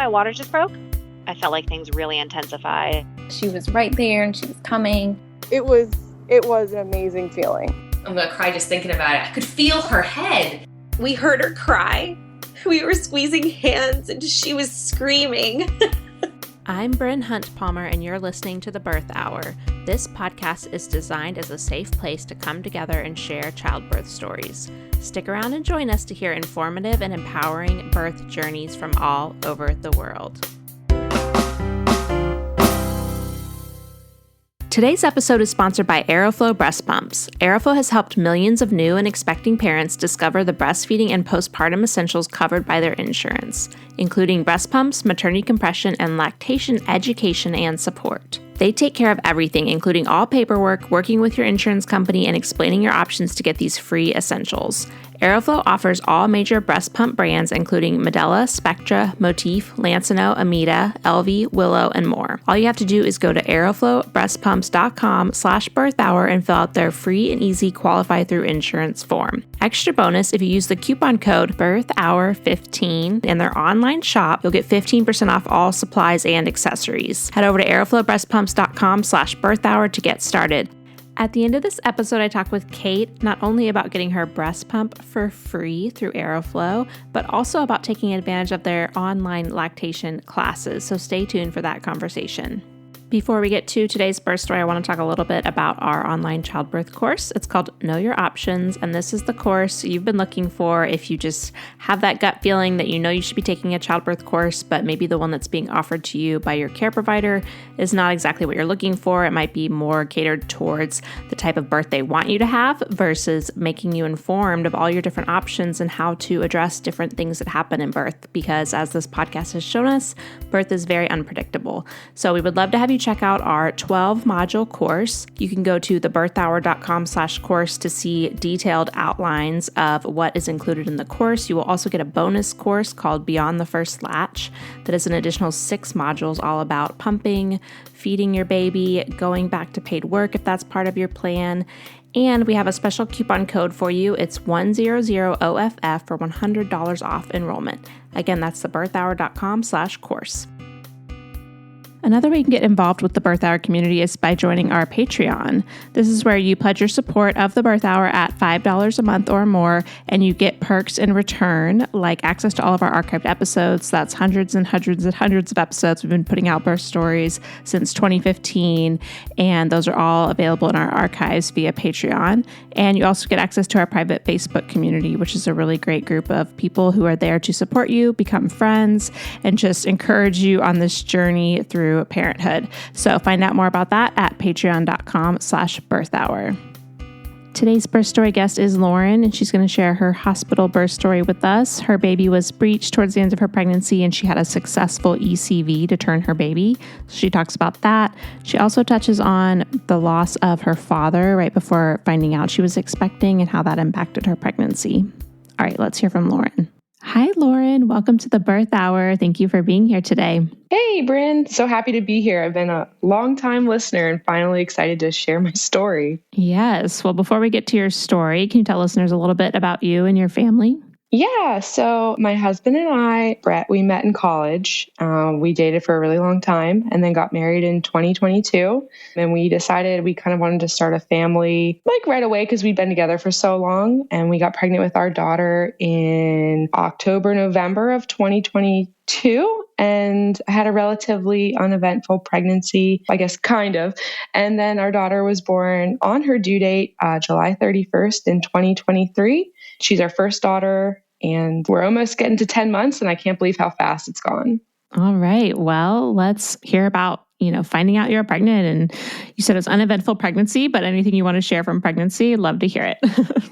my water just broke. I felt like things really intensified. She was right there and she was coming. It was an amazing feeling. I'm going to cry just thinking about it. I could feel her head. We heard her cry. We were squeezing hands and she was screaming. I'm Bryn Hunt Palmer, and you're listening to The Birth Hour. This podcast is designed as a safe place to come together and share childbirth stories. Stick around and join us to hear informative and empowering birth journeys from all over the world. Today's episode is sponsored by Aeroflow breast pumps. Aeroflow has helped millions of new and expecting parents discover the breastfeeding and postpartum essentials covered by their insurance, including breast pumps, maternity compression, and lactation education and support. They take care of everything, including all paperwork, working with your insurance company, and explaining your options to get these free essentials. Aeroflow offers all major breast pump brands, including Medela, Spectra, Motif, Lancino, Amita, LV, Willow, and more. All you have to do is go to aeroflowbreastpumps.com/birthhour and fill out their free and easy qualify through insurance form. Extra bonus, if you use the coupon code BIRTHHOUR15 in their online shop, you'll get 15% off all supplies and accessories. Head over to aeroflowbreastpumps.com/birthhour to get started. At the end of this episode, I talk with Kate not only about getting her breast pump for free through Aeroflow, but also about taking advantage of their online lactation classes. So stay tuned for that conversation. Before we get to today's birth story, I want to talk a little bit about our online childbirth course. It's called Know Your Options, and this is the course you've been looking for if you just have that gut feeling that you know you should be taking a childbirth course, but maybe the one that's being offered to you by your care provider is not exactly what you're looking for. It might be more catered towards the type of birth they want you to have versus making you informed of all your different options and how to address different things that happen in birth, because as this podcast has shown us, birth is very unpredictable. So we would love to have you check out our 12-module course. You can go to thebirthhour.com/course to see detailed outlines of what is included in the course. You will also get a bonus course called Beyond the First Latch that is an additional 6 modules all about pumping, feeding your baby, going back to paid work if that's part of your plan. And we have a special coupon code for you. It's 100OFF for $100 off enrollment. Again, that's thebirthhour.com/course. Another way you can get involved with the Birth Hour community is by joining our Patreon. This is where you pledge your support of the Birth Hour at $5 a month or more, and you get perks in return, like access to all of our archived episodes. That's hundreds and hundreds and hundreds of episodes. We've been putting out birth stories since 2015, and those are all available in our archives via Patreon. And you also get access to our private Facebook community, which is a really great group of people who are there to support you, become friends, and just encourage you on this journey through parenthood. So find out more about that at patreon.com/birthhour. Today's birth story guest is Lauren, and she's going to share her hospital birth story with us. Her baby was breeched towards the end of her pregnancy, and she had a successful ECV to turn her baby. So she talks about that. She also touches on the loss of her father right before finding out she was expecting and how that impacted her pregnancy. All right, let's hear from Lauren. Hi, Lauren. Welcome to the Birth Hour. Thank you for being here today. Hey, Bryn. So happy to be here. I've been a long-time listener and finally excited to share my story. Yes. Well, before we get to your story, can you tell listeners a little bit about you and your family? Yeah. So my husband and I, Brett, we met in college. We dated for a really long time and then got married in 2022. And we decided we kind of wanted to start a family like right away because we'd been together for so long. And we got pregnant with our daughter in October, November of 2022. And had a relatively uneventful pregnancy, I guess, kind of. And then our daughter was born on her due date, July 31st in 2023. She's our first daughter, and we're almost getting to 10 months, and I can't believe how fast it's gone. All right. Well, let's hear about, finding out you're pregnant. And you said it was uneventful pregnancy, but anything you want to share from pregnancy, love to hear it.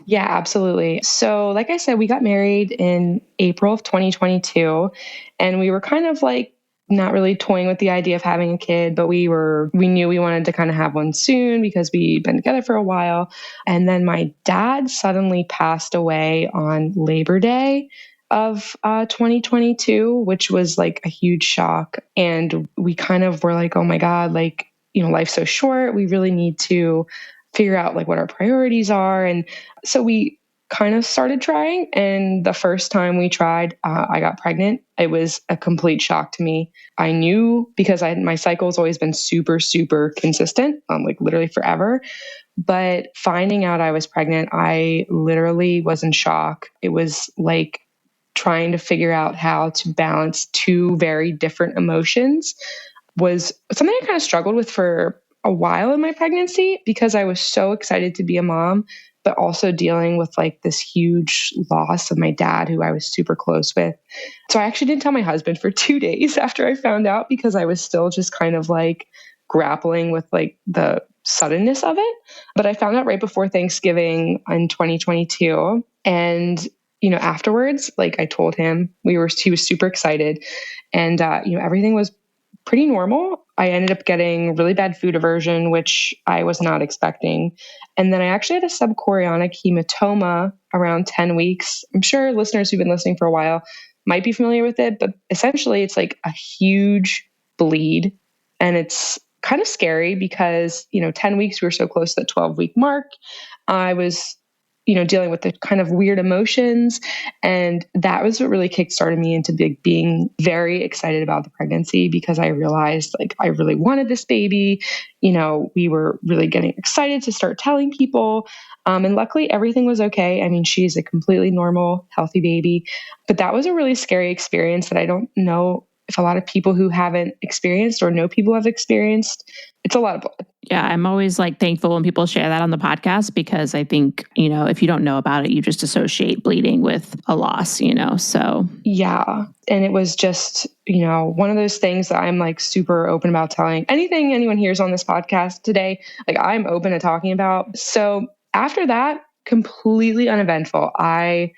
Yeah, absolutely. So like I said, we got married in April of 2022, and we were kind of like not really toying with the idea of having a kid, but we knew we wanted to kind of have one soon because we'd been together for a while. And then my dad suddenly passed away on Labor Day of 2022, which was like a huge shock. And we kind of were like, oh my God, like, life's so short. We really need to figure out like what our priorities are. And so we kind of started trying. And the first time we tried, I got pregnant. It was a complete shock to me. I knew because my cycle's always been super, super consistent, like literally forever. But finding out I was pregnant, I literally was in shock. It was like trying to figure out how to balance two very different emotions was something I kind of struggled with for a while in my pregnancy because I was so excited to be a mom, but also dealing with like this huge loss of my dad, who I was super close with. So I actually didn't tell my husband for 2 days after I found out because I was still just kind of like grappling with like the suddenness of it. But I found out right before Thanksgiving in 2022. And, afterwards, like I told him, he was super excited. And, everything was pretty normal. I ended up getting really bad food aversion, which I was not expecting. And then I actually had a subchorionic hematoma around 10 weeks. I'm sure listeners who've been listening for a while might be familiar with it, but essentially it's like a huge bleed. And it's kind of scary because, 10 weeks, we were so close to the 12-week mark. I was, dealing with the kind of weird emotions. And that was what really kickstarted me into being very excited about the pregnancy because I realized like I really wanted this baby. We were really getting excited to start telling people. And luckily everything was okay. I mean, she's a completely normal, healthy baby. But that was a really scary experience that I don't know if a lot of people who haven't experienced or know people have experienced. It's a lot of blood. Yeah, I'm always like thankful when people share that on the podcast because I think, if you don't know about it, you just associate bleeding with a loss, so. Yeah. And it was just, one of those things that I'm like super open about telling anything anyone hears on this podcast today. Like I'm open to talking about. So after that, completely uneventful. I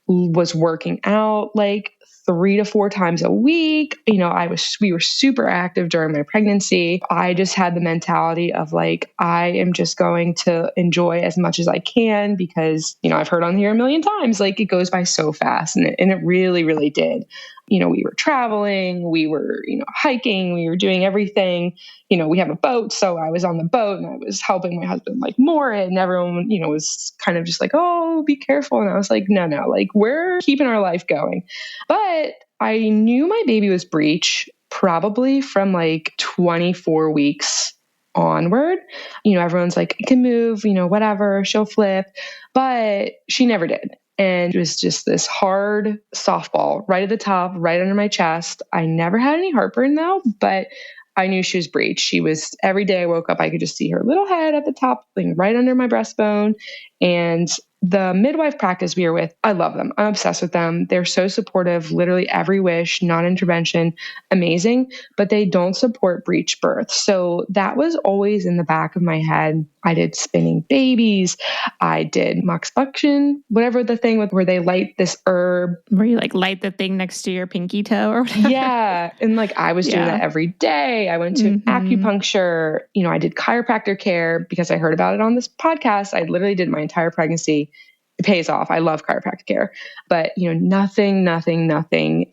was working out like 3 to 4 times a week. We were super active during my pregnancy. I just had the mentality of like, I am just going to enjoy as much as I can because, I've heard on here a million times, like it goes by so fast and it really, really did. We were traveling, we were, hiking, we were doing everything. We have a boat. So I was on the boat and I was helping my husband like moor it and everyone, was kind of just like, oh, be careful. And I was like, no, like we're keeping our life going. But I knew my baby was breech probably from like 24 weeks onward. Everyone's like, it can move, whatever, she'll flip, but she never did. And it was just this hard softball right at the top, right under my chest. I never had any heartburn though, but I knew she was breech. She was, every day I woke up, I could just see her little head at the top, like right under my breastbone. And the midwife practice we were with, I love them. I'm obsessed with them. They're so supportive, literally every wish, non-intervention, amazing, but they don't support breech birth. So that was always in the back of my head. I did spinning babies. I did moxbuction, whatever the thing with where they light this herb. Where you like light the thing next to your pinky toe or whatever. Yeah. And like I was doing that every day. I went to acupuncture. I did chiropractor care because I heard about it on this podcast. I literally did my entire pregnancy. It pays off. I love chiropractic care, but nothing.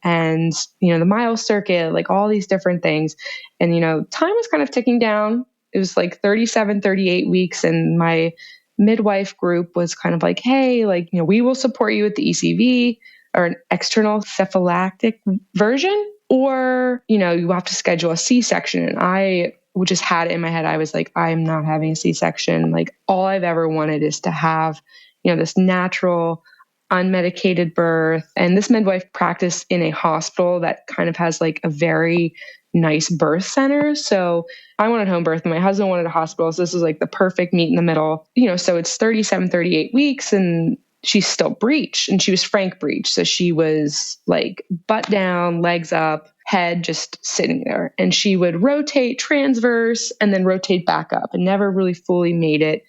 And, the mile circuit, like all these different things. And, time was kind of ticking down. It was like 37, 38 weeks. And my midwife group was kind of like, hey, like, we will support you with the ECV or an external cephalic version, or, you have to schedule a C-section. And I just had it in my head. I was like, I'm not having a C-section. Like all I've ever wanted is to have this natural, unmedicated birth. And this midwife practiced in a hospital that kind of has like a very nice birth center. So I wanted home birth and my husband wanted a hospital. So this was like the perfect meet in the middle. So it's 37, 38 weeks and she's still breech and she was frank breech. So she was like butt down, legs up, head just sitting there. And she would rotate transverse and then rotate back up and never really fully made it,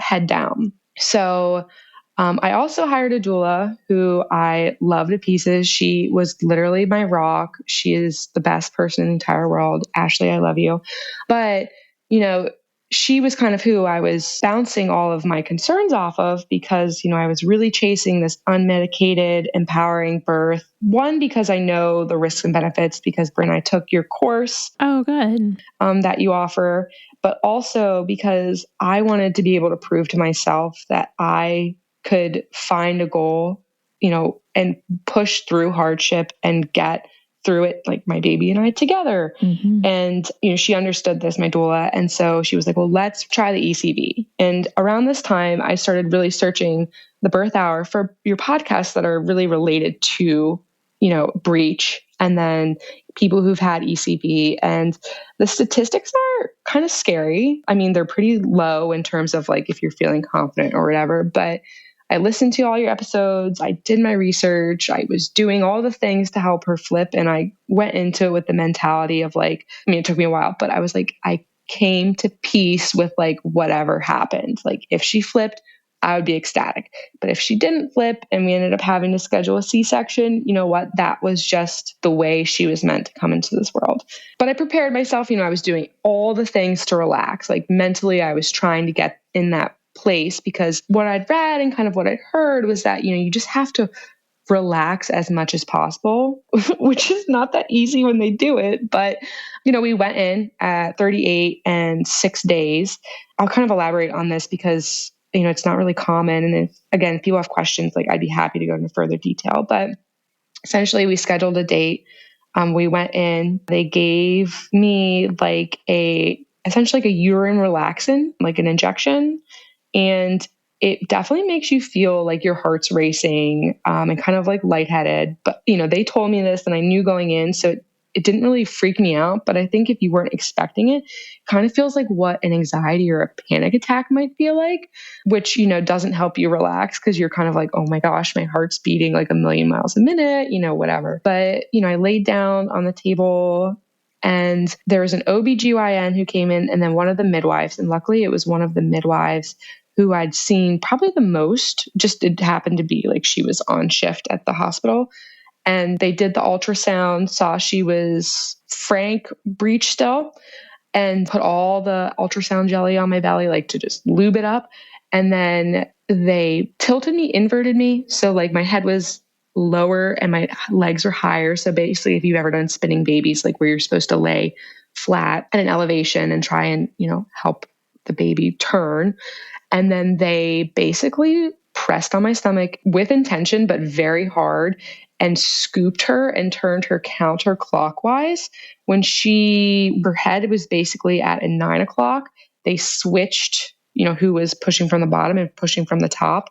head down. So I also hired a doula who I love to pieces. She was literally my rock. She is the best person in the entire world. Ashley, I love you. But, she was kind of who I was bouncing all of my concerns off of because, I was really chasing this unmedicated, empowering birth. One, because I know the risks and benefits because Bryn, I took your course. Oh, good. That you offer. But also because I wanted to be able to prove to myself that I could find a goal, you know, and push through hardship and get through it, like my baby and I together. And, you know, she understood this, my doula. And so she was like, well, let's try the ECV. And around this time, I started really searching the birth hour for your podcasts that are really related to, you know, breech and then people who've had ECV. And the statistics are kind of scary. I mean, they're pretty low in terms of like if you're feeling confident or whatever, but I listened to all your episodes. I did my research. I was doing all the things to help her flip. And I went into it with the mentality of like, I mean, it took me a while, but I was like, I came to peace with like whatever happened. Like if she flipped, I would be ecstatic. But if she didn't flip and we ended up having to schedule a C-section, you know what? That was just the way she was meant to come into this world. But I prepared myself. You know, I was doing all the things to relax. Like mentally, I was trying to get in that place because what I'd read and kind of what I'd heard was that, you know, you just have to relax as much as possible, which is not that easy when they do it. But, you know, we went in at 38 and 6 days. I'll kind of elaborate on this because, you know, it's not really common. And again, if people have questions, like I'd be happy to go into further detail. But essentially we scheduled a date. We went in, they gave me like essentially like a urine relaxant, like an injection. And it definitely makes you feel like your heart's racing and kind of like lightheaded. But, you know, they told me this and I knew going in. So it didn't really freak me out. But I think if you weren't expecting it, it kind of feels like what an anxiety or a panic attack might feel like, which, you know, doesn't help you relax because you're kind of like, oh my gosh, my heart's beating like 1,000,000 miles a minute, you know, whatever. But, you know, I laid down on the table and there was an OBGYN who came in and then one of the midwives. And luckily it was one of the midwives who I'd seen probably the most, just it happened to be like she was on shift at the hospital. And they did the ultrasound, saw she was frank breech still, and put all the ultrasound jelly on my belly, like to just lube it up. And then they tilted me, inverted me. So like my head was lower and my legs were higher. So basically, if you've ever done spinning babies, like where you're supposed to lay flat at an elevation and try and, you know, help the baby turn. And then they basically pressed on my stomach with intention, but very hard, and scooped her and turned her counterclockwise. When her head was basically at a 9 o'clock, they switched, you know, who was pushing from the bottom and pushing from the top.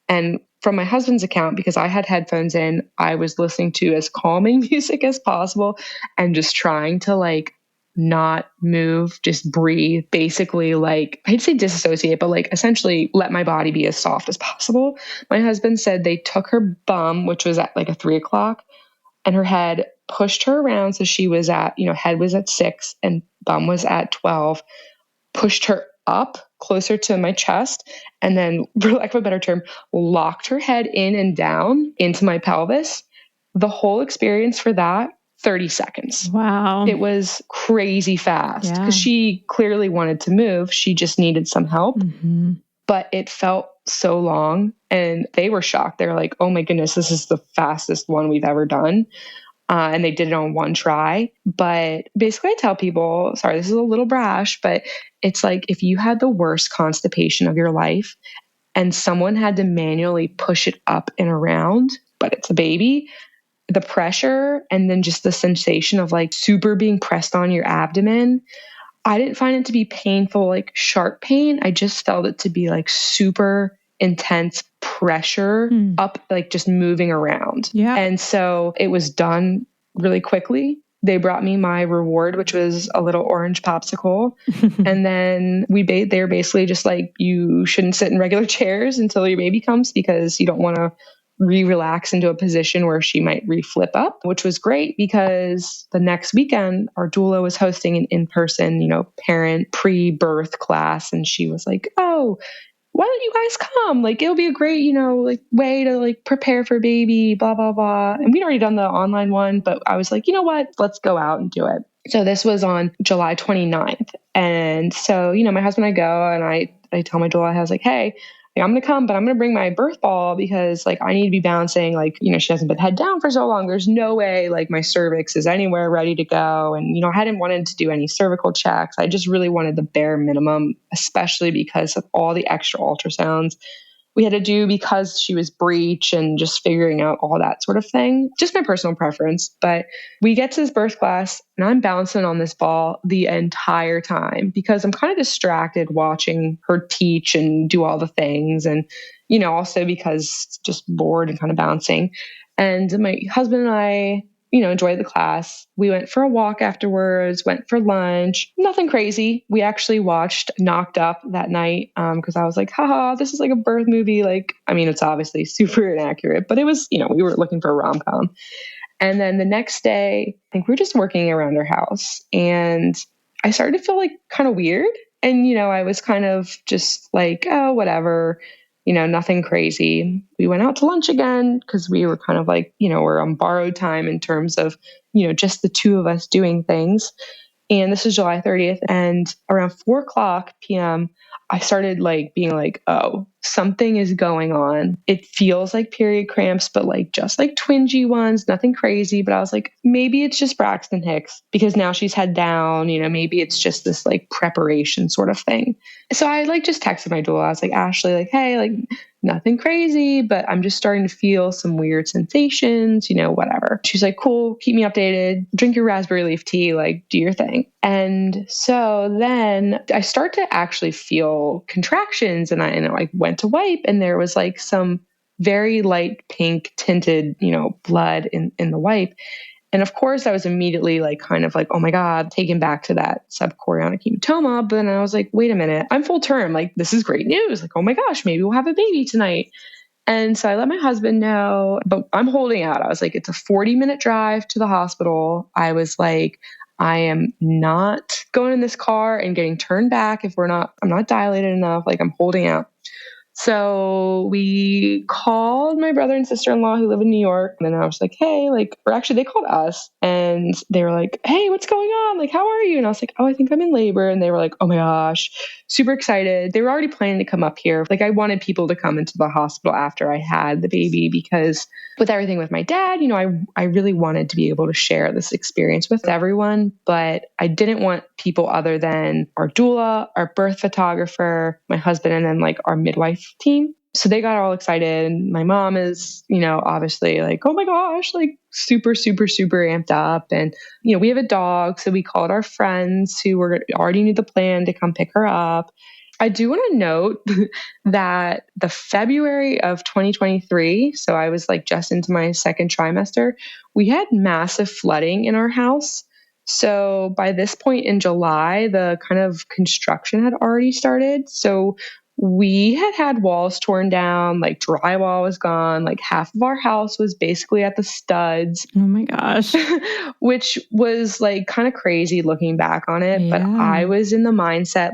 And from my husband's account, because I had headphones in, I was listening to as calming music as possible and just trying to like not move, just breathe, basically like, I'd say disassociate, but like essentially let my body be as soft as possible. My husband said they took her bum, which was at like a 3 o'clock, and her head pushed her around. So she was at, you know, head was at 6 and bum was at 12, pushed her up closer to my chest, and then, for lack of a better term, locked her head in and down into my pelvis. The whole experience for that, 30 seconds. Wow. It was crazy fast because she clearly wanted to move. She just needed some help, but it felt so long and they were shocked. They were like, oh my goodness, this is the fastest one we've ever done. And they did it on one try. But basically I tell people, sorry, this is a little brash, but it's like if you had the worst constipation of your life and someone had to manually push it up and around, but it's a baby, the pressure and then just the sensation of like super being pressed on your abdomen, I didn't find it to be painful, like sharp pain. I just felt it to be like super intense pressure up, like just moving around. Yeah. And so it was done really quickly. They brought me my reward, which was a little orange popsicle. And then they're basically just like, you shouldn't sit in regular chairs until your baby comes because you don't want to relax into a position where she might flip up, which was great because the next weekend our doula was hosting an in-person, you know, parent pre-birth class. And she was like, oh, why don't you guys come? Like, it'll be a great, you know, like way to like prepare for baby, blah, blah, blah. And we'd already done the online one, but I was like, you know what, let's go out and do it. So this was on July 29th. And so, you know, my husband and I go and I tell my doula, I was like, hey, I'm going to come, but I'm going to bring my birth ball because like I need to be balancing, like, you know, she hasn't been head down for so long. There's no way like my cervix is anywhere ready to go. And, you know, I hadn't wanted to do any cervical checks. I just really wanted the bare minimum, especially because of all the extra ultrasounds. we had to do because she was breech and just figuring out all that sort of thing. Just my personal preference. But we get to this birth class and I'm bouncing on this ball the entire time because I'm kind of distracted watching her teach and do all the things. And, also because just bored and kind of bouncing. And my husband and I, enjoyed the class. We went for a walk afterwards, went for lunch, nothing crazy. We actually watched Knocked Up that night because I was like, haha, this is like a birth movie. It's obviously super inaccurate, but it was, we were looking for a rom-com. And then the next day, I think we were just working around our house and I started to feel like kind of weird. And, I was kind of just like, oh, whatever. Nothing crazy. We went out to lunch again because we were kind of like, we're on borrowed time in terms of, just the two of us doing things. And this was July 30th. And around 4:00 p.m., I started being like, oh, something is going on. It feels like period cramps, but just twingy ones, nothing crazy. But I was like, maybe it's just Braxton Hicks because now she's head down, maybe it's just this preparation sort of thing. So I just texted my doula. I was like, Ashley, hey, nothing crazy, but I'm just starting to feel some weird sensations, whatever. She's like, cool, keep me updated, drink your raspberry leaf tea, do your thing. And so then I start to actually feel contractions and I went to wipe and there was some very light pink tinted, blood in the wipe. And of course I was immediately oh my God, taken back to that subchorionic hematoma. But then I was like, wait a minute, I'm full term. This is great news. Oh my gosh, maybe we'll have a baby tonight. And so I let my husband know, but I'm holding out. I was like, it's a 40-minute drive to the hospital. I was like, I am not going in this car and getting turned back if I'm not dilated enough. I'm holding out. So we called my brother and sister-in-law who live in New York. And then I was like, hey, or actually they called us and they were like, hey, what's going on? How are you? And I was like, oh, I think I'm in labor. And they were like, oh my gosh, super excited. They were already planning to come up here. I wanted people to come into the hospital after I had the baby because with everything with my dad, I really wanted to be able to share this experience with everyone, but I didn't want people other than our doula, our birth photographer, my husband, and then our midwife team. So they got all excited. And my mom is, obviously oh my gosh, super, super, super amped up. And, we have a dog. So we called our friends who already knew the plan to come pick her up. I do want to note that the February of 2023, so I was just into my second trimester, we had massive flooding in our house. So by this point in July, the kind of construction had already started. So we had walls torn down, drywall was gone, half of our house was basically at the studs. Oh my gosh. Which was kind of crazy looking back on it. Yeah. But I was in the mindset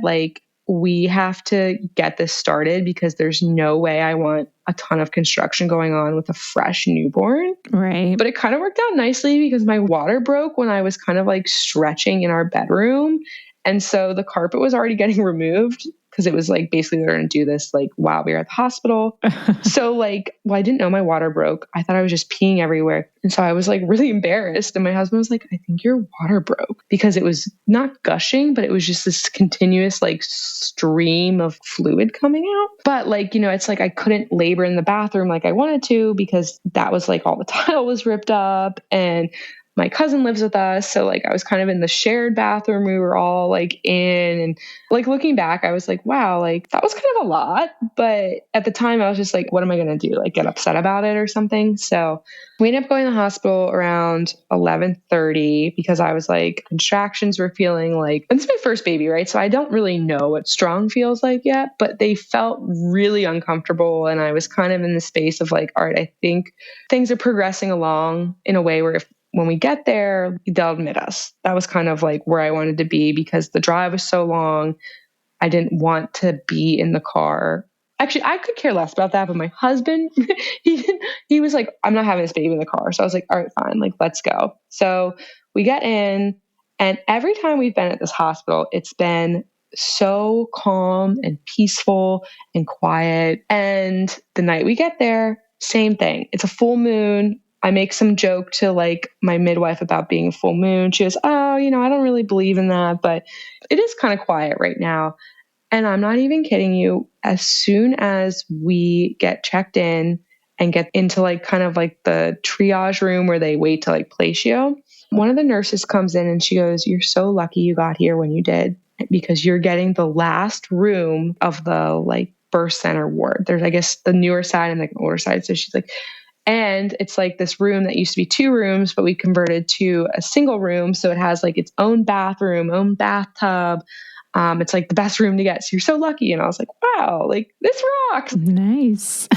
we have to get this started because there's no way I want a ton of construction going on with a fresh newborn. Right. But it kind of worked out nicely because my water broke when I was kind of stretching in our bedroom. And so the carpet was already getting removed because it was basically they're going to do this while we were at the hospital. So I didn't know my water broke. I thought I was just peeing everywhere. And so I was really embarrassed. And my husband was like, I think your water broke because it was not gushing, but it was just this continuous stream of fluid coming out. But it's I couldn't labor in the bathroom like I wanted to because that was all the tile was ripped up and my cousin lives with us. So I was kind of in the shared bathroom. We were all in and looking back, I was like, wow, that was kind of a lot. But at the time I was just what am I going to do? Get upset about it or something. So we ended up going to the hospital around 11:30 because I was contractions were feeling it's my first baby, right? So I don't really know what strong feels like yet, but they felt really uncomfortable. And I was kind of in the space of all right, I think things are progressing along in a way where when we get there, they'll admit us. That was kind of where I wanted to be because the drive was so long. I didn't want to be in the car. Actually, I could care less about that, but my husband, he was like, I'm not having this baby in the car. So I was like, all right, fine, let's go. So we get in, and every time we've been at this hospital, it's been so calm and peaceful and quiet. And the night we get there, same thing. It's a full moon. I make some joke to my midwife about being a full moon. She goes, oh, I don't really believe in that, but it is kind of quiet right now. And I'm not even kidding you. As soon as we get checked in and get into like kind of like the triage room where they wait to like place you, one of the nurses comes in and she goes, "You're so lucky you got here when you did, because you're getting the last room of the like birth center ward. There's, I guess, the newer side and like the older side." So she's like, and it's like this room that used to be 2 rooms, but we converted to a single room. So it has like its own bathroom, own bathtub. It's like the best room to get. So you're so lucky. And I was like, wow, like this rocks. Nice.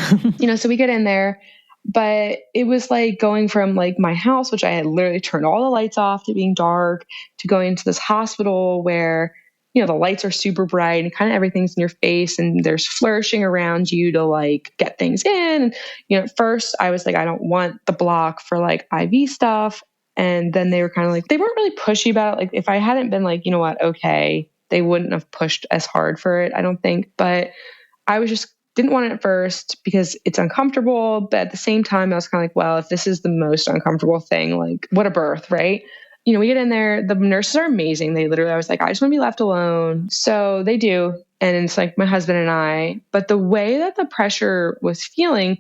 So we get in there, but it was like going from like my house, which I had literally turned all the lights off, to being dark, to going into this hospital where, the lights are super bright and kind of everything's in your face and there's flourishing around you to like get things in. And, at first I was like, I don't want the block for like IV stuff. And then they were kind of like, they weren't really pushy about it. Like if I hadn't been like, okay, they wouldn't have pushed as hard for it, I don't think. But I was just didn't want it at first because it's uncomfortable. But at the same time, I was kind of like, well, if this is the most uncomfortable thing, like what a birth, right? We get in there, the nurses are amazing. They literally, I was like, I just want to be left alone. So they do. And it's like my husband and I, but the way that the pressure was feeling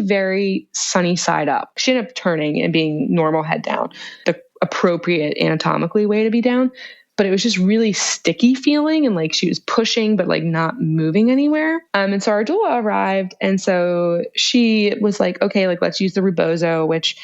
very sunny side up. She ended up turning and being normal head down, the appropriate anatomically way to be down. But it was just really sticky feeling. And like she was pushing, but like not moving anywhere. And so our doula arrived. And so she was like, okay, like let's use the rebozo, which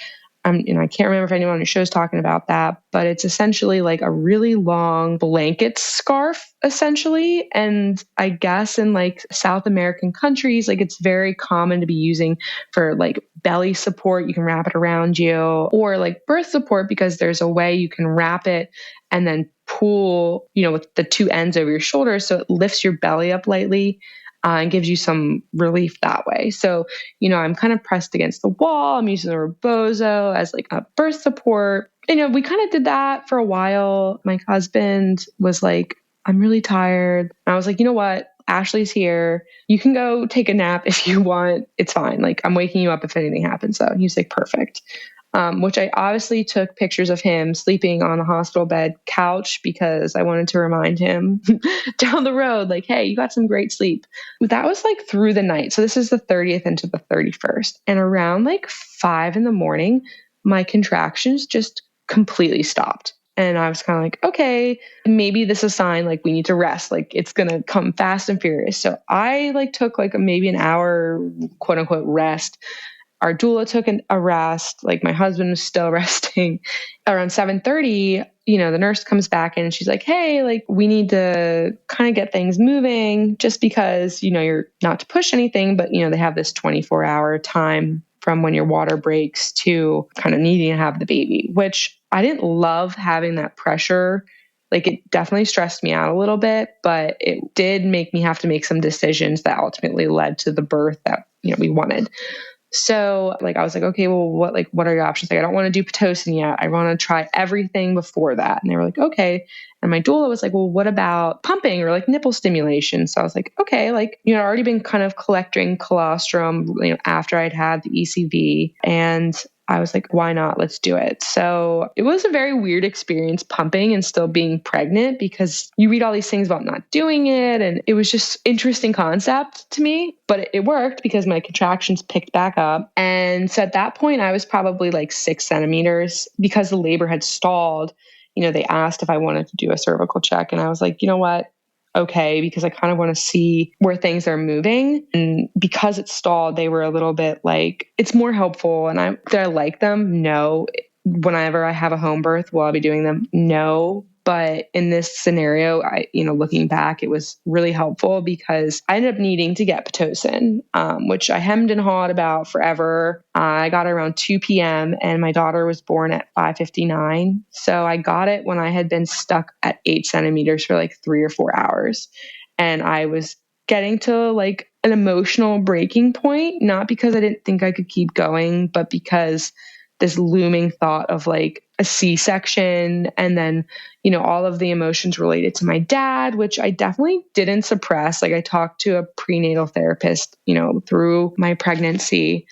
I can't remember if anyone on your show is talking about that, but it's essentially like a really long blanket scarf, essentially. And I guess in like South American countries, like it's very common to be using for like belly support. You can wrap it around you, or like birth support, because there's a way you can wrap it and then pull, with the 2 ends over your shoulders. So it lifts your belly up lightly. And gives you some relief that way. So, I'm kind of pressed against the wall. I'm using the rebozo as like a birth support. We kind of did that for a while. My husband was like, I'm really tired. And I was like, you know what? Ashley's here. You can go take a nap if you want. It's fine. Like I'm waking you up if anything happens. So he's like, perfect. Which I obviously took pictures of him sleeping on the hospital bed couch because I wanted to remind him down the road, like, hey, you got some great sleep. That was like through the night. So this is the 30th into the 31st. And around like 5 a.m, my contractions just completely stopped. And I was kind of like, okay, maybe this is a sign like we need to rest. Like it's going to come fast and furious. So I like took like maybe an hour, quote unquote, rest. Our doula took a rest. Like my husband was still resting. Around 7:30, the nurse comes back in and she's like, hey, like we need to kind of get things moving just because, you're not to push anything, but, they have this 24-hour time from when your water breaks to kind of needing to have the baby, which I didn't love having that pressure. Like it definitely stressed me out a little bit, but it did make me have to make some decisions that ultimately led to the birth that, we wanted. So like, I was like, okay, well, what are your options? Like, I don't want to do pitocin yet. I want to try everything before that. And they were like, okay. And my doula was like, well, what about pumping or like nipple stimulation? So I was like, okay, like, I'd already been kind of collecting colostrum, after I'd had the ECV, and I was like, why not? Let's do it. So it was a very weird experience pumping and still being pregnant, because you read all these things about not doing it. And it was just interesting concept to me, but it worked because my contractions picked back up. And so at that point, I was probably like 6 centimeters because the labor had stalled. They asked if I wanted to do a cervical check. And I was like, you know what? Okay, because I kind of want to see where things are moving. And because it stalled, they were a little bit like, it's more helpful. And did I like them? No. Whenever I have a home birth, will I be doing them? No. But in this scenario, looking back, it was really helpful because I ended up needing to get pitocin, which I hemmed and hawed about forever. I got it around 2 p.m. and my daughter was born at 5:59. So I got it when I had been stuck at 8 centimeters for like 3 or 4 hours. And I was getting to like an emotional breaking point, not because I didn't think I could keep going, but because this looming thought of like a C-section, and then, all of the emotions related to my dad, which I definitely didn't suppress. Like I talked to a prenatal therapist, through my pregnancy,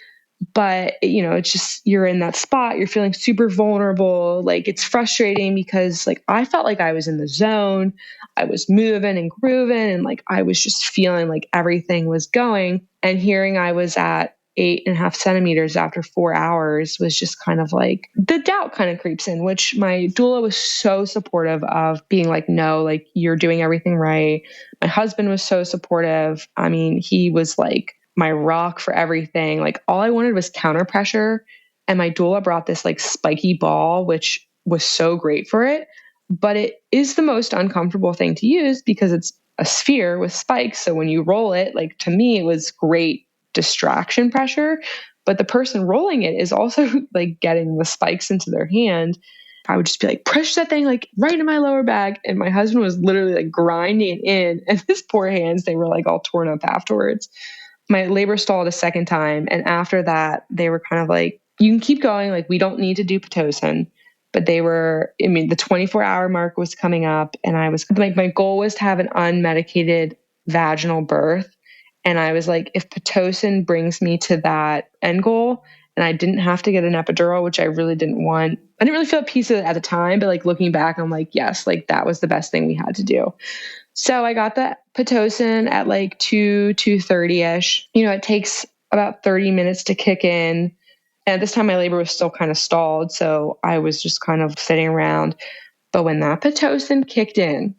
But, it's just, you're in that spot, you're feeling super vulnerable. Like, it's frustrating because like, I felt like I was in the zone. I was moving and grooving, and like, I was just feeling like everything was going, and hearing I was at 8.5 centimeters after 4 hours was just kind of like, the doubt kind of creeps in, which my doula was so supportive of, being like, no, like, you're doing everything right. My husband was so supportive. I mean, he was like my rock for everything. Like, all I wanted was counter pressure. And my doula brought this like spiky ball, which was so great for it. But it is the most uncomfortable thing to use because it's a sphere with spikes. So when you roll it, like, to me, it was great distraction pressure. But the person rolling it is also like getting the spikes into their hand. I would just be like, push that thing like right in my lower back. And my husband was literally like grinding it in. And his poor hands, they were like all torn up afterwards. My labor stalled a second time. And after that, they were kind of like, you can keep going. Like, we don't need to do pitocin. But the 24-hour mark was coming up. And I was like, my goal was to have an unmedicated vaginal birth. And I was like, if pitocin brings me to that end goal and I didn't have to get an epidural, which I really didn't want. I didn't really feel at peace with it at the time. But like, looking back, I'm like, yes, like, that was the best thing we had to do. So I got the pitocin at like 2:30ish. It takes about 30 minutes to kick in. And at this time, my labor was still kind of stalled. So I was just kind of sitting around. But when that pitocin kicked in,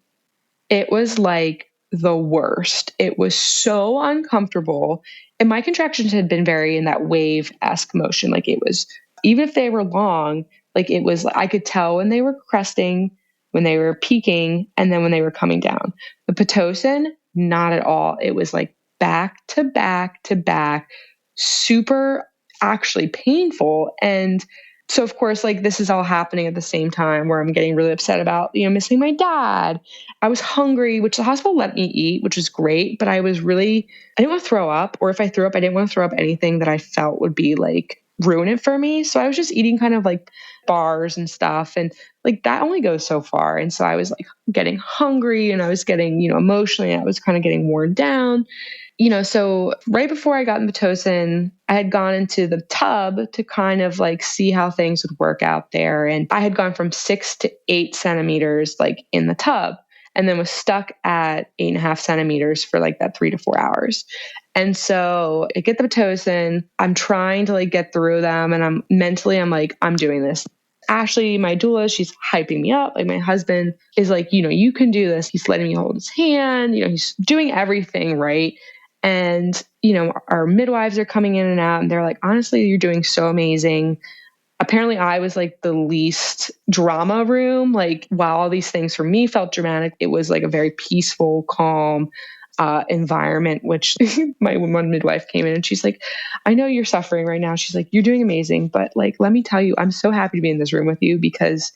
it was like the worst. It was so uncomfortable. And my contractions had been very in that wave-esque motion. Like, it was, even if they were long, like, it was, I could tell when they were cresting, when they were peaking, and then when they were coming down. The pitocin, not at all. It was like back to back to back, super actually painful. And so, of course, like, this is all happening at the same time where I'm getting really upset about, missing my dad. I was hungry, which the hospital let me eat, which was great. But I didn't want to throw up. Or if I threw up, I didn't want to throw up anything that I felt would be like ruin it for me. So I was just eating kind of like bars and stuff. And like, that only goes so far. And so I was like getting hungry, and I was getting, emotionally, I was kind of getting worn down. So right before I got in pitocin, I had gone into the tub to kind of like see how things would work out there. And I had gone from 6 to 8 centimeters like in the tub, and then was stuck at 8.5 centimeters for like that 3 to 4 hours. And so I get the pitocin, I'm trying to like get through them. And I'm like, I'm doing this. Ashley, my doula, she's hyping me up. Like, my husband is like, you can do this. He's letting me hold his hand. He's doing everything right. And, our midwives are coming in and out, and they're like, honestly, you're doing so amazing. Apparently I was like the least drama room. Like, while all these things for me felt dramatic, it was like a very peaceful, calm environment, which my one midwife came in and she's like, I know you're suffering right now. She's like, you're doing amazing. But like, let me tell you, I'm so happy to be in this room with you because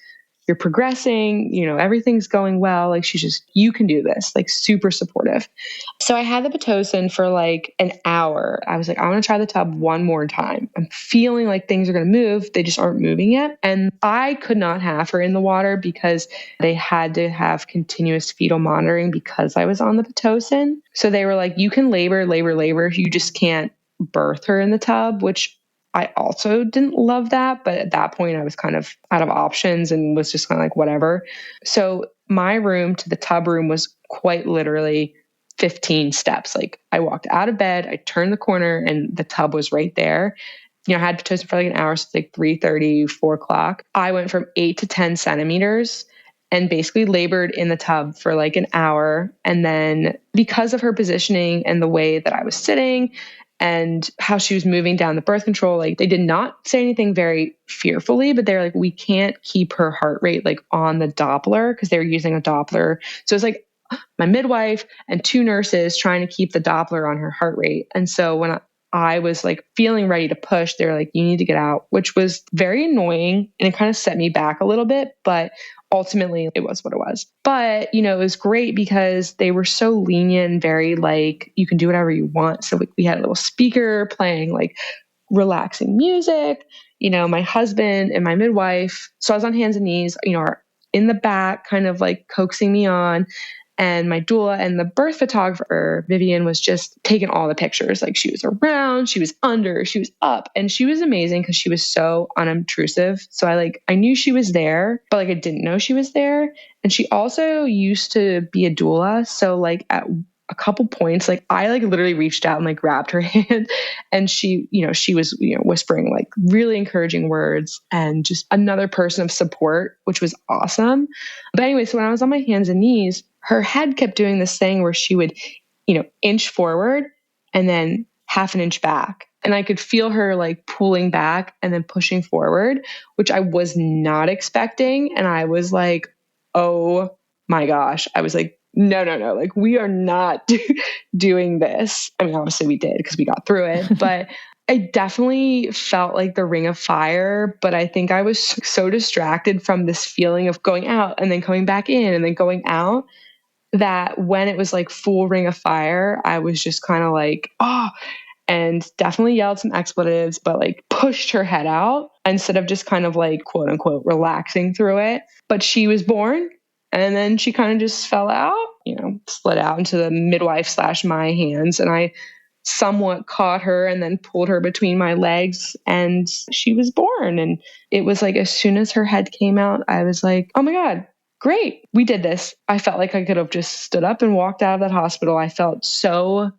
you're progressing, everything's going well. Like, she's just, you can do this, like, super supportive. So I had the pitocin for like an hour. I was like, I want to try the tub one more time. I'm feeling like things are going to move. They just aren't moving yet. And I could not have her in the water because they had to have continuous fetal monitoring because I was on the pitocin. So they were like, you can labor. You just can't birth her in the tub, which I also didn't love that. But at that point, I was kind of out of options and was just kind of like, whatever. So my room to the tub room was quite literally 15 steps. Like, I walked out of bed, I turned the corner, and the tub was right there. I had pitocin for like an hour, so it's like 3:30, 4 o'clock. I went from 8 to 10 centimeters and basically labored in the tub for like an hour. And then because of her positioning and the way that I was sitting and how she was moving down the birth control, like, they did not say anything very fearfully, but they're like, we can't keep her heart rate like on the Doppler because they were using a Doppler. So it's like my midwife and 2 nurses trying to keep the Doppler on her heart rate. And so when I was like feeling ready to push, they're like, you need to get out, which was very annoying. And it kind of set me back a little bit, but ultimately it was what it was. But, it was great because they were so lenient and very like, you can do whatever you want. So we had a little speaker playing like relaxing music, my husband and my midwife. So I was on hands and knees, are in the back, kind of like coaxing me on. And my doula and the birth photographer, Vivian, was just taking all the pictures. Like she was around, she was under, she was up, and she was amazing because she was so unobtrusive. So I knew she was there, but I didn't know she was there. And she also used to be a doula. So at a couple points, I literally reached out and grabbed her hand, and she was, whispering really encouraging words and just another person of support, which was awesome. But anyway, so when I was on my hands and knees, her head kept doing this thing where she would, inch forward and then half an inch back. And I could feel her pulling back and then pushing forward, which I was not expecting. And I was like, oh my gosh. I was like, no, we are not doing this. I mean, obviously we did because we got through it, but I definitely felt like the ring of fire, but I think I was so distracted from this feeling of going out and then coming back in and then going out that when it was full ring of fire, I was just kind of oh, and definitely yelled some expletives, but pushed her head out instead of just kind of quote unquote relaxing through it. But she was born. And then she kind of just fell out, slid out into the midwife / my hands. And I somewhat caught her and then pulled her between my legs, and she was born. And it was as soon as her head came out, I was like, oh my God, great. We did this. I felt like I could have just stood up and walked out of that hospital. I felt so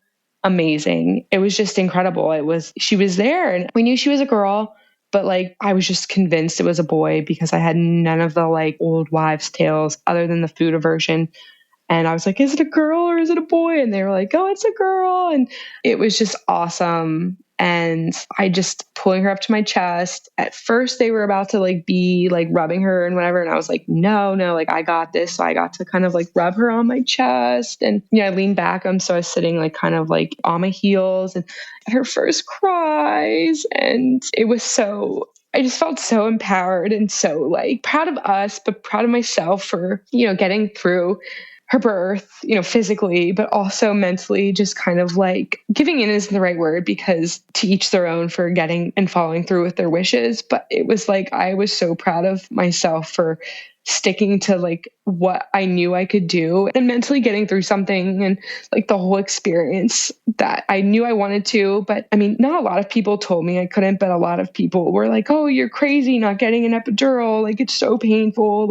amazing. It was just incredible. She was there, and we knew she was a girl. But I was just convinced it was a boy because I had none of the old wives' tales other than the food aversion. And I was like, is it a girl or is it a boy? And they were like, oh, it's a girl. And it was just awesome. And I just pulling her up to my chest. At first they were about to be rubbing her and whatever. And I was like, no, I got this. So I got to kind of rub her on my chest. And I leaned back. So I was sitting kind of on my heels, and her first cries. And it was I just felt so empowered and so proud of us, but proud of myself for, getting through her birth, physically, but also mentally, just kind of giving in isn't the right word because to each their own for getting and following through with their wishes. But it was I was so proud of myself for sticking to what I knew I could do and mentally getting through something and the whole experience that I knew I wanted to. But I mean, not a lot of people told me I couldn't, but a lot of people were like, oh, you're crazy not getting an epidural. It's so painful.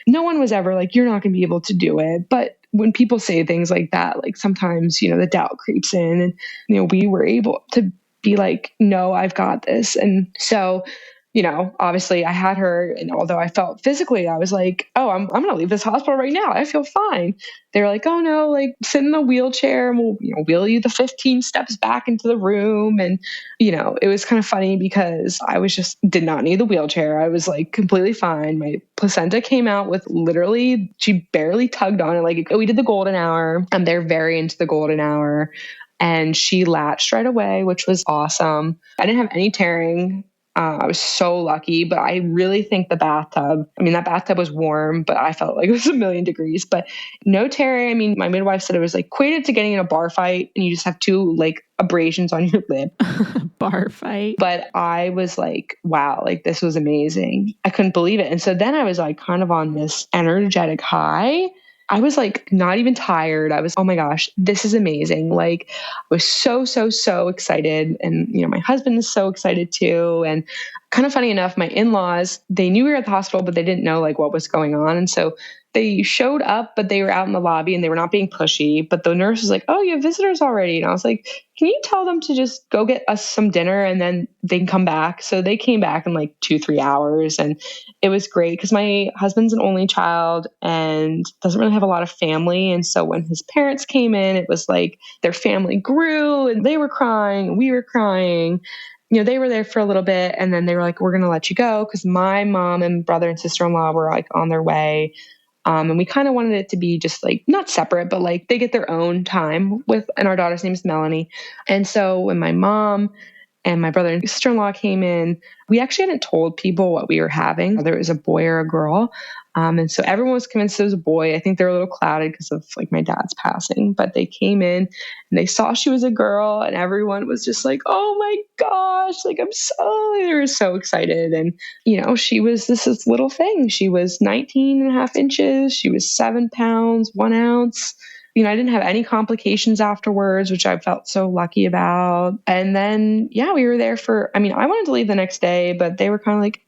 No one was ever you're not going to be able to do it. But when people say things like that, sometimes, the doubt creeps in, and, we were able to be no, I've got this. And so, obviously I had her, and although I felt physically, I was like, oh, I'm going to leave this hospital right now. I feel fine. They were like, oh no, sit in the wheelchair and we'll, wheel you the 15 steps back into the room. And, it was kind of funny because I did not need the wheelchair. I was completely fine. My placenta came out with literally, she barely tugged on it. We did the golden hour, and they're very into the golden hour, and she latched right away, which was awesome. I didn't have any tearing. I was so lucky, but I really think that bathtub was warm, but I felt it was a million degrees, but no tearing. I mean, my midwife said it was equated to getting in a bar fight and you just have 2 abrasions on your lip. Bar fight. But I was wow, this was amazing. I couldn't believe it. And so then I was kind of on this energetic high. I was not even tired. I was, oh my gosh, this is amazing. I was so excited. And, my husband is so excited too. And kind of funny enough, my in-laws, they knew we were at the hospital, but they didn't know what was going on. And so they showed up, but they were out in the lobby and they were not being pushy. But the nurse was like, oh, you have visitors already. And I was like, can you tell them to just go get us some dinner and then they can come back? So they came back in 2-3 hours. And it was great because my husband's an only child and doesn't really have a lot of family. And so when his parents came in, it was their family grew and they were crying and we were crying. They were there for a little bit and then they were like, we're going to let you go because my mom and brother and sister-in-law were on their way. And we kind of wanted it to be just not separate, but they get their own time with, and our daughter's name is Melanie. And so when my mom and my brother and sister-in-law came in. We actually hadn't told people what we were having, whether it was a boy or a girl. And so everyone was convinced it was a boy. I think they were a little clouded because of like my dad's passing, but they came in and they saw she was a girl, and everyone was just like, oh my gosh, like they were so excited. And, she was this little thing. She was 19 and a half inches. She was 7 pounds, 1 ounce. I didn't have any complications afterwards, which I felt so lucky about. And then, we were there I wanted to leave the next day, but they were kind of like,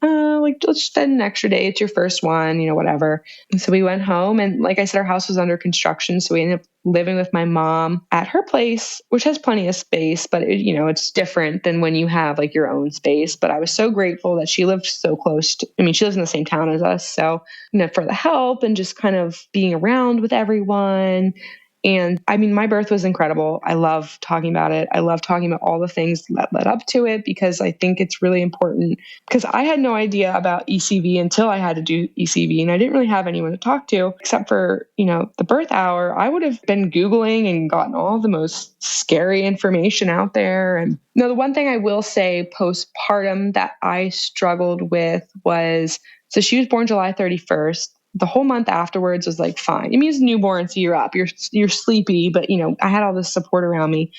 let's spend an extra day. It's your first one, whatever. And so we went home, and like I said, our house was under construction. So we ended up living with my mom at her place, which has plenty of space, but it's different than when you have like your own space. But I was so grateful that she lived so close she lives in the same town as us. So, for the help and just kind of being around with everyone. And my birth was incredible. I love talking about it. I love talking about all the things that led up to it, because I think it's really important, because I had no idea about ECV until I had to do ECV, and I didn't really have anyone to talk to except for, the birth hour. I would have been Googling and gotten all the most scary information out there. And the one thing I will say postpartum that I struggled with was, so she was born July 31st. The whole month afterwards was like, fine. It's newborn, so you're up, you're sleepy, but I had all this support around me.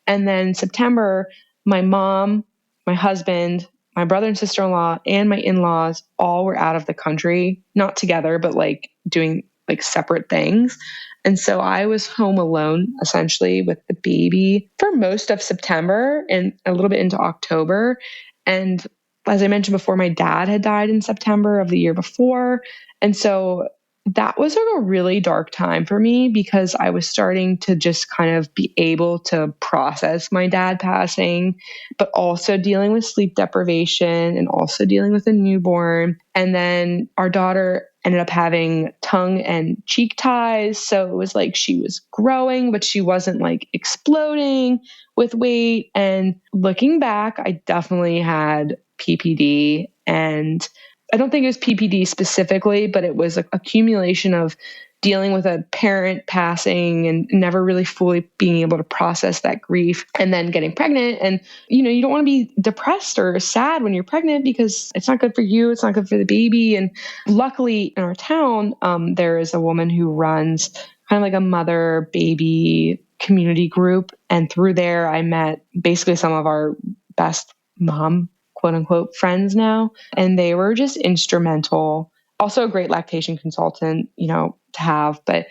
And then September, my mom, my husband, my brother and sister-in-law, and my in-laws all were out of the country, not together, but like doing like separate things. And so I was home alone essentially with the baby for most of September and a little bit into October. And as I mentioned before, my dad had died in September of the year before. And so that was a really dark time for me, because I was starting to just kind of be able to process my dad passing, but also dealing with sleep deprivation and also dealing with a newborn. And then our daughter ended up having tongue and cheek ties. So it was like she was growing, but she wasn't like exploding with weight. And looking back, I definitely had PPD, and I don't think it was PPD specifically, but it was an accumulation of dealing with a parent passing and never really fully being able to process that grief, and then getting pregnant. And, you don't want to be depressed or sad when you're pregnant, because it's not good for you. It's not good for the baby. And luckily in our town, there is a woman who runs kind of like a mother baby community group. And through there, I met basically some of our best mom, quote unquote, friends now. And they were just instrumental. Also a great lactation consultant, to have. But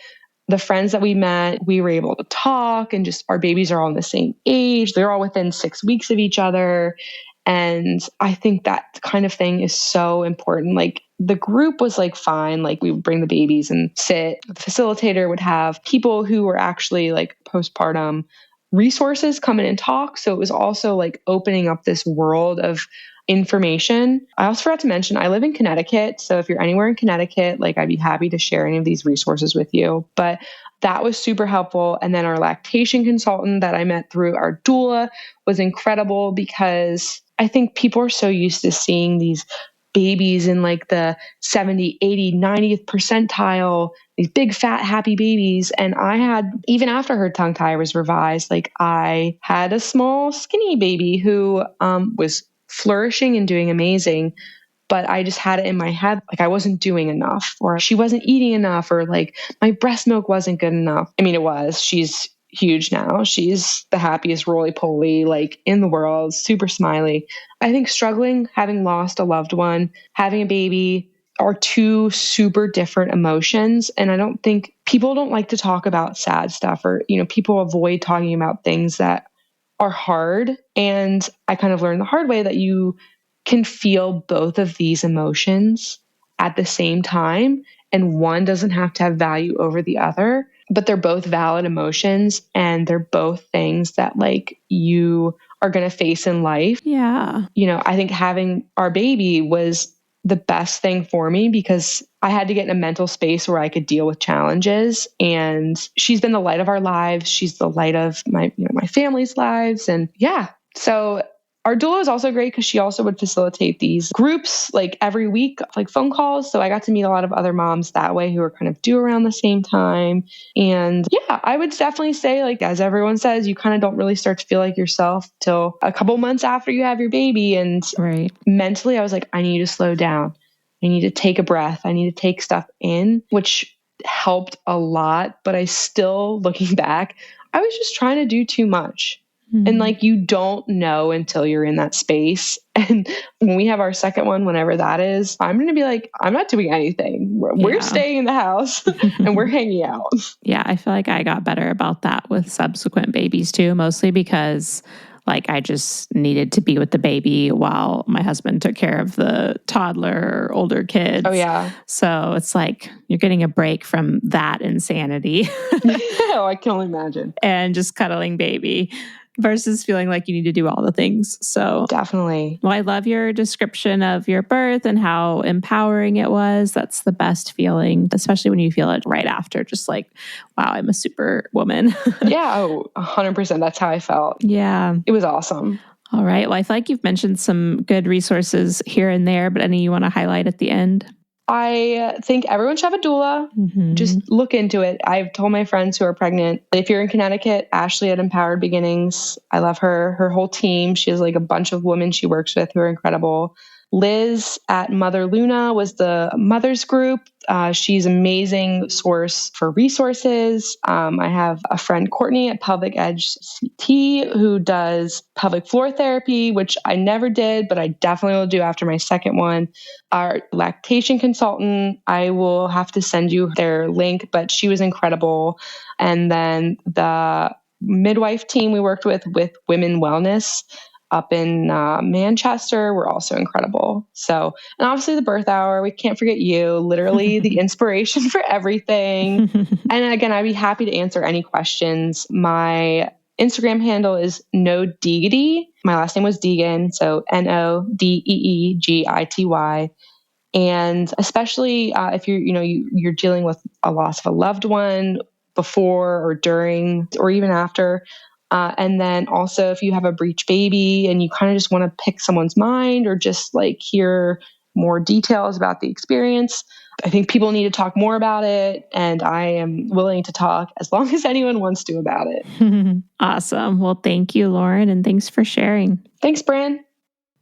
the friends that we met, we were able to talk, and just our babies are all in the same age. They're all within 6 weeks of each other. And I think that kind of thing is so important. Like the group was like fine. Like we would bring the babies and sit. The facilitator would have people who were actually like postpartum resources come in and talk. So it was also like opening up this world of information. I also forgot to mention, I live in Connecticut. So if you're anywhere in Connecticut, like I'd be happy to share any of these resources with you. But that was super helpful. And then our lactation consultant that I met through our doula was incredible, because I think people are so used to seeing these babies in like the 70, 80, 90th percentile, these big, fat, happy babies. And I had, even after her tongue tie was revised, like I had a small, skinny baby who was flourishing and doing amazing. But I just had it in my head, like I wasn't doing enough, or she wasn't eating enough, or like my breast milk wasn't good enough. I mean, it was. She's huge now. She's the happiest roly-poly like in the world, super smiley. I think struggling, having lost a loved one, having a baby are two super different emotions. And I don't think people don't like to talk about sad stuff, or, people avoid talking about things that are hard. And I kind of learned the hard way that you can feel both of these emotions at the same time. And one doesn't have to have value over the other, but they're both valid emotions, and they're both things that like you are going to face in life. Yeah. I think having our baby was the best thing for me, because I had to get in a mental space where I could deal with challenges. And she's been the light of our lives. She's the light of my family's lives. And yeah, so Our doula is also great because she also would facilitate these groups like every week, like phone calls. So I got to meet a lot of other moms that way who were kind of due around the same time. And yeah, I would definitely say, like, as everyone says, you kind of don't really start to feel like yourself till a couple months after you have your baby. And mentally, I was like, I need to slow down. I need to take a breath. I need to take stuff in, which helped a lot. But I still, looking back, I was just trying to do too much. And like, you don't know until you're in that space. And when we have our second one, whenever that is, I'm going to be like, I'm not doing anything. We're staying in the house and we're hanging out. Yeah, I feel like I got better about that with subsequent babies too, mostly because like I just needed to be with the baby while my husband took care of the toddler or older kids. Oh, yeah. So it's like you're getting a break from that insanity. Oh, I can only imagine. And just cuddling baby. Versus feeling like you need to do all the things. So definitely. Well, I love your description of your birth and how empowering it was. That's the best feeling, especially when you feel it right after. Just like, wow, I'm a super woman. Yeah, 100%. That's how I felt. Yeah. It was awesome. All right. Well, I feel like you've mentioned some good resources here and there, but any you want to highlight at the end? I think everyone should have a doula. Just look into it. I've told my friends who are pregnant, if you're in Connecticut, Ashley at Empowered Beginnings, I love her whole team. She has like a bunch of women she works with who are incredible. Liz at Mother Luna was the mothers group. She's an amazing source for resources. I have a friend, Courtney, at Pelvic Edge CT, who does pelvic floor therapy, which I never did, but I definitely will do after my second one. Our lactation consultant, I will have to send you their link, but she was incredible. And then the midwife team we worked with Women Wellness up in Manchester were also incredible. So, and obviously the birth hour, we can't forget you, literally the inspiration for everything. And again, I'd be happy to answer any questions. My Instagram handle is nodeegity. My last name was Deegan, so NODEEGITY. And especially if you're dealing with a loss of a loved one before or during or even after. And then also if you have a breech baby and you kind of just want to pick someone's mind or just like hear more details about the experience, I think people need to talk more about it. And I am willing to talk as long as anyone wants to about it. Awesome. Well, thank you, Lauren, and thanks for sharing. Thanks, Bran.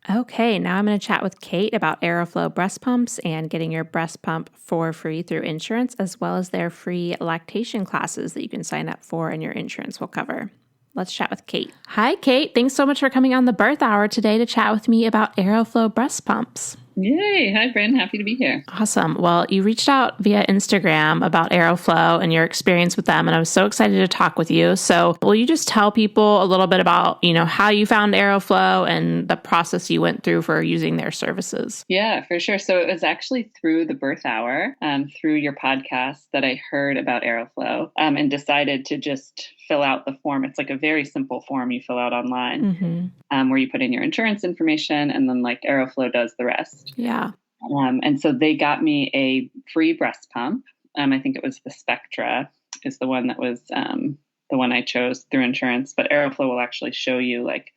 Okay, now I'm going to chat with Kate about Aeroflow breast pumps and getting your breast pump for free through insurance, as well as their free lactation classes that you can sign up for and your insurance will cover. Let's chat with Kate. Hi, Kate. Thanks so much for coming on the Birth Hour today to chat with me about Aeroflow breast pumps. Yay. Hi, Bryn. Happy to be here. Awesome. Well, you reached out via Instagram about Aeroflow and your experience with them, and I was so excited to talk with you. So will you just tell people a little bit about, how you found Aeroflow and the process you went through for using their services? Yeah, for sure. So it was actually through the Birth Hour, through your podcast, that I heard about Aeroflow and decided to just fill out the form. It's like a very simple form you fill out online where you put in your insurance information and then like Aeroflow does the rest. Yeah. And so they got me a free breast pump. I think it was the Spectra is the one that was the one I chose through insurance. But Aeroflow will actually show you like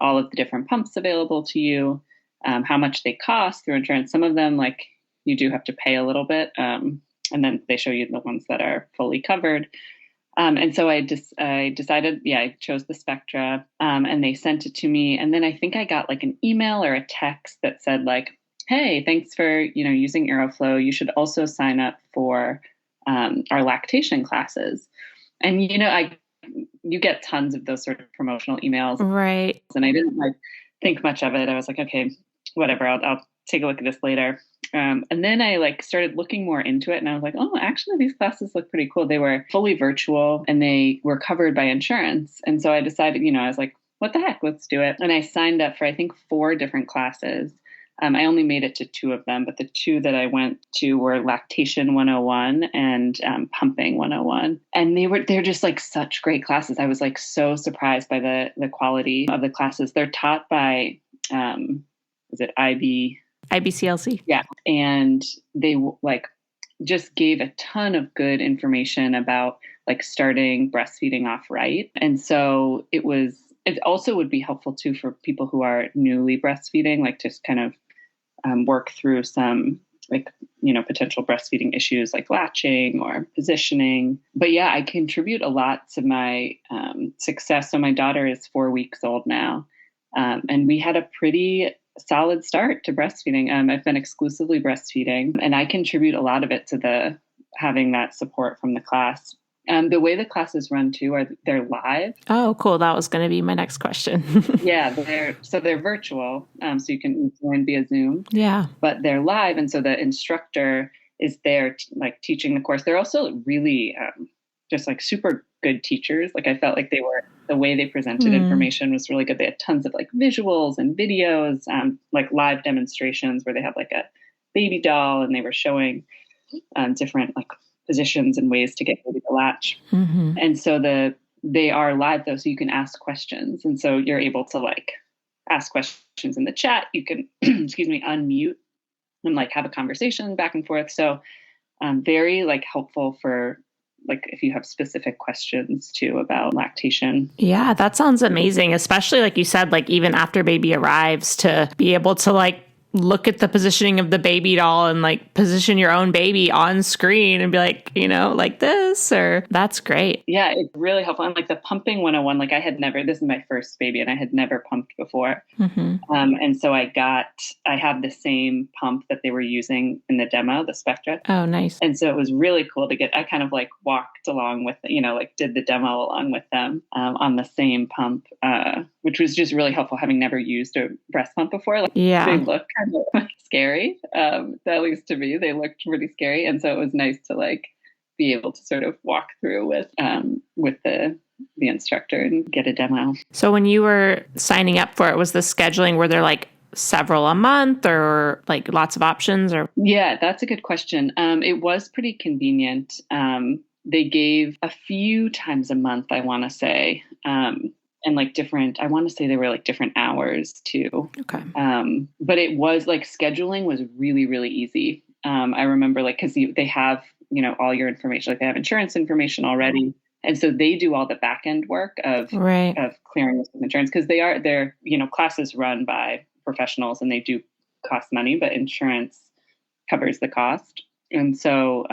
all of the different pumps available to you, how much they cost through insurance. Some of them, like you do have to pay a little bit. And then they show you the ones that are fully covered. And so I decided, I chose the Spectra and they sent it to me. And then I think I got like an email or a text that said like, hey, thanks for, using Aeroflow. You should also sign up for our lactation classes. And, you get tons of those sort of promotional emails. Right. And I didn't think much of it. I was like, okay, whatever. I'll take a look at this later. And then I started looking more into it and I was like, oh, actually these classes look pretty cool. They were fully virtual and they were covered by insurance. And so I decided, I was like, what the heck, let's do it. And I signed up for, I think 4 different classes. I only made it to 2 of them, but the 2 that I went to were Lactation 101 and Pumping 101. And they're just like such great classes. I was like so surprised by the quality of the classes. They're taught by, is it IBCLC? Yeah. And they just gave a ton of good information about starting breastfeeding off right. And so it was it also would be helpful too for people who are newly breastfeeding, like just kind of work through some like, potential breastfeeding issues like latching or positioning. But yeah, I contribute a lot to my success. So my daughter is 4 weeks old now. And we had a pretty solid start to breastfeeding. I've been exclusively breastfeeding, and I contribute a lot of it to having that support from the class. The way the classes run too they're live. Oh, cool. That was going to be my next question. Yeah, they're virtual, so you can join via Zoom. Yeah, but they're live, and so the instructor is there teaching the course. They're also really just like super good teachers. Like I felt like the way they presented information was really good. They had tons of like visuals and videos, like live demonstrations where they had like a baby doll and they were showing different like positions and ways to get baby to latch. Mm-hmm. And so they are live though, so you can ask questions. And so you're able to like ask questions in the chat. You can, unmute and like have a conversation back and forth. So very like helpful for like if you have specific questions too about lactation. Yeah, that sounds amazing. Especially like you said, like even after baby arrives, to be able to like look at the positioning of the baby doll and like position your own baby on screen and be like, like this, or that's great. Yeah, it's really helpful. And like the pumping 101, like this is my first baby and I had never pumped before. Mm-hmm. And so I have the same pump that they were using in the demo, the Spectra. Oh, nice. And so it was really cool I kind of like walked along with, did the demo along with them on the same pump, which was just really helpful having never used a breast pump before. Like, yeah. They look kind of scary. At least to me, they looked pretty scary. And so it was nice to like be able to sort of walk through with the instructor and get a demo. So when you were signing up for it, was the scheduling, were there like several a month or like lots of options? Or Yeah, that's a good question. It was pretty convenient. They gave a few times a month, I want to say, and like I want to say they were like different hours too. Okay. But it was like scheduling was really, really easy. I remember like, cause they have, all your information, like they have insurance information already. And so they do all the back end work of clearing this with insurance. Cause they're, classes run by professionals and they do cost money, but insurance covers the cost. And so,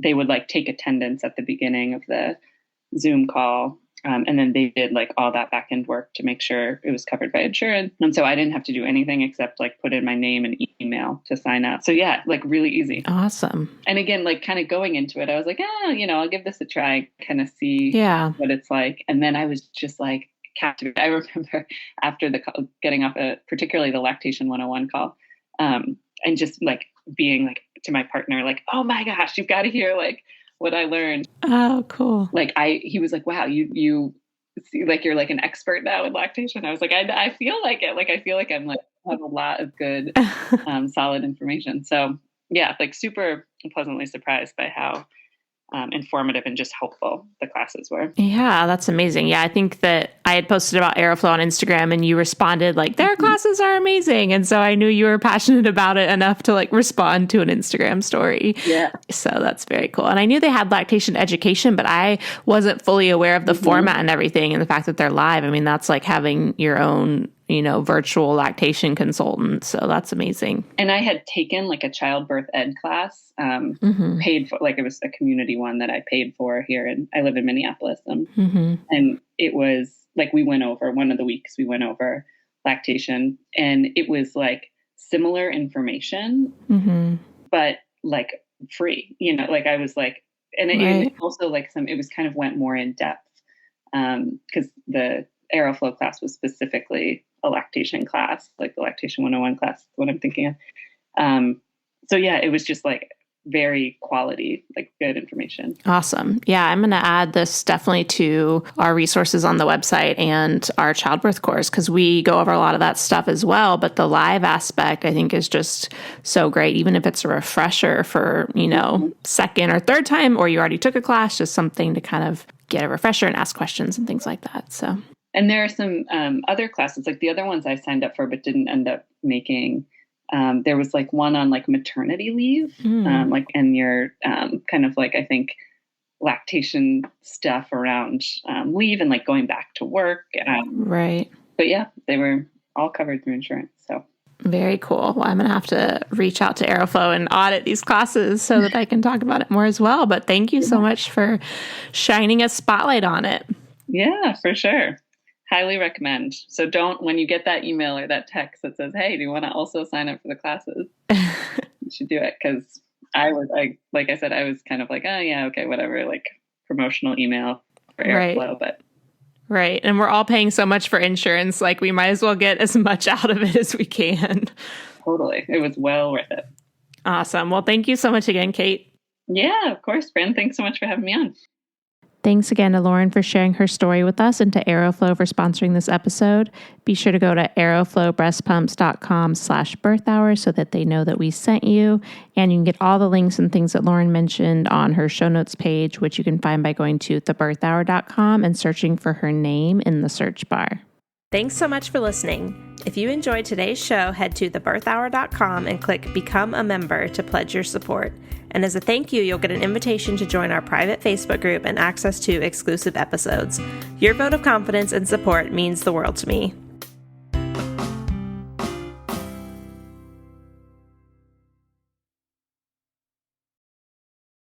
they would like take attendance at the beginning of the Zoom call. And then they did like all that back end work to make sure it was covered by insurance. And so I didn't have to do anything except like put in my name and email to sign up. So yeah, like really easy. Awesome. And again, like kind of going into it, I was like, I'll give this a try, kind of see what it's like. And then I was just like captivated. I remember after getting off particularly the lactation 101 call, and just like being like to my partner, like, oh my gosh, you've got to hear like what I learned. Oh, cool. Like he was like, wow, you see, like, you're like an expert now in lactation. I was like, I feel like it. Like, I feel like I'm like, have a lot of good, solid information. So yeah, like super pleasantly surprised by how informative and just helpful the classes were. Yeah, that's amazing. Yeah, I think that I had posted about Aeroflow on Instagram and you responded like, their classes are amazing. And so I knew you were passionate about it enough to like respond to an Instagram story. Yeah. So that's very cool. And I knew they had lactation education, but I wasn't fully aware of the format and everything and the fact that they're live. I mean, that's like having your own virtual lactation consultant. So that's amazing. And I had taken like a childbirth ed class, paid for, like it was a community one that I paid for here. And I live in Minneapolis. And it was like, one of the weeks we went over lactation and it was like similar information, but like free, like I was like, and it also like it was kind of went more in depth because the Aeroflow class was specifically a lactation class, like the lactation 101 class, is what I'm thinking of. So yeah, it was just like very quality, like good information. Awesome. Yeah, I'm going to add this definitely to our resources on the website and our childbirth course because we go over a lot of that stuff as well. But the live aspect, I think, is just so great, even if it's a refresher for, second or third time, or you already took a class, just something to kind of get a refresher and ask questions and things like that. So. And there are some other classes, like the other ones I signed up for but didn't end up making. There was like one on like maternity leave, like, and you're kind of like, I think lactation stuff around leave and like going back to work. Right. But yeah, they were all covered through insurance. So very cool. Well, I'm going to have to reach out to Aeroflow and audit these classes so that I can talk about it more as well. But thank you so much for shining a spotlight on it. Yeah, for sure. Highly recommend. So when you get that email or that text that says, hey, do you want to also sign up for the classes? You should do it. Because like I said, I was kind of like, oh yeah, okay, whatever, like promotional email for Aeroflow, but. Right. And we're all paying so much for insurance, like we might as well get as much out of it as we can. Totally. It was well worth it. Awesome. Well, thank you so much again, Kate. Yeah, of course, Bryn. Thanks so much for having me on. Thanks again to Lauren for sharing her story with us and to Aeroflow for sponsoring this episode. Be sure to go to aeroflowbreastpumps.com/birthhour so that they know that we sent you. And you can get all the links and things that Lauren mentioned on her show notes page, which you can find by going to thebirthhour.com and searching for her name in the search bar. Thanks so much for listening. If you enjoyed today's show, head to thebirthhour.com and click Become a Member to pledge your support. And as a thank you, you'll get an invitation to join our private Facebook group and access to exclusive episodes. Your vote of confidence and support means the world to me.